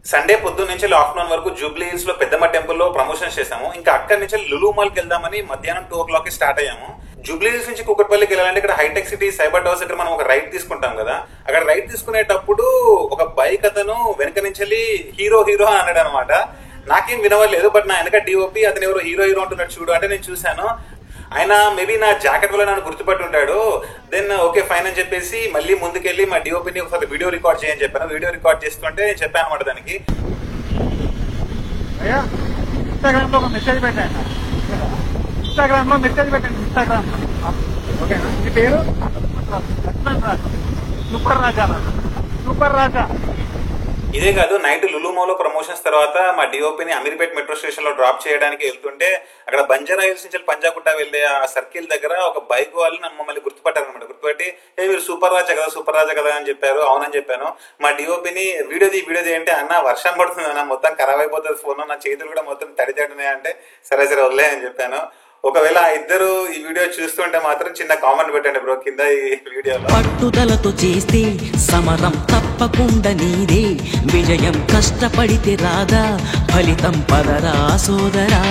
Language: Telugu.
సండే పొద్దున్న నుంచి ఆఫ్టర్నూన్ వరకు జూబ్లీ హిల్స్ లో పెద్దమ్మ టెంపుల్ లో ప్రమోషన్స్ చేసాము. ఇంకా అక్కడి నుంచి లులు మాల్ కి వెళ్దామని మధ్యాహ్నం 2 o'clock స్టార్ట్ అయ్యాము. జూబ్లీ హిల్స్ నుంచి కూకట్పల్లికి వెళ్ళాలంటే ఇక్కడ హైటెక్ సిటీ సైబర్ టవర్స్ దగ్గర మనం ఒక రైడ్ తీసుకుంటాం కదా. అక్కడ రైడ్ తీసుకునేటప్పుడు ఒక బైక్ అతను వెనక నుంచి హీరో హీరో అన్నాడు అనమాట. నాకేం వినవలేదు, బట్ నా వెనక డిఓపి అతను ఎవరో హీరో హీరో అంటున్నాడు చూడు అంటే నేను చూశాను. ఆయన మేబీ నా జాకెట్ వల్ల నన్ను గుర్తుపట్టి ఉంటాడు. దెన్ ఓకే ఫైన్ అని చెప్పేసి మళ్ళీ ముందుకెళ్ళి మా డిఓపిని ఒకసారి వీడియో రికార్డ్ చేయని చెప్పాను. వీడియో రికార్డ్ చేస్తుంటే నేను చెప్పాను అనమాట దానికి. ఇన్స్టాగ్రామ్ లో ఒక మెసేజ్ పెట్టండి. ఇన్స్టాగ్రామ్ లో మెసేజ్ పెట్టండి. ఇన్స్టాగ్రామ్ ఓకేనా? మీ పేరు లక్ష్మణ్ రాజా, సూపర్ రాజా, సూపర్ రాజా. ఇదే కాదు, నైట్ లులు మాల్ ప్రమోషన్స్ తర్వాత మా డిఓపిని అమీర్పేట్ మెట్రో స్టేషన్ లో డ్రాప్ చేయడానికి వెళ్తుంటే అక్కడ బంజారా హిల్స్ నుంచి పంజాగుట్ట వెళ్లే ఆ సర్కిల్ దగ్గర ఒక బైక్ వాళ్ళు నన్ను మమ్మల్ని గుర్తుపట్టారు అనమాట. గుర్తుపట్టి మీరు సూపర్ రాజా కదా, సూపర్ రాజా కదా అని చెప్పారు. అవునని చెప్పాను. మా డిఓపిని వీడియోది అంటే అన్న వర్షం పడుతుంది అన్న, మొత్తం ఖరాబ్ అయిపోతుంది ఫోన్, నా చేతులు కూడా మొత్తం తడితేడున్నాయి అంటే సరే వదిలే అని చెప్పాను. ఒకవేళ ఆ ఇద్దరు ఈ వీడియో చూస్తుంటే మాత్రం చిన్న కామెంట్ పెట్టండి బ్రో కింద ఈ వీడియోలో. పట్టుదలతో చేస్తే సమరం తప్పకుండా నీదే, విజయం కష్టపడితే రాదా, ఫలితం పదరా సోదరా.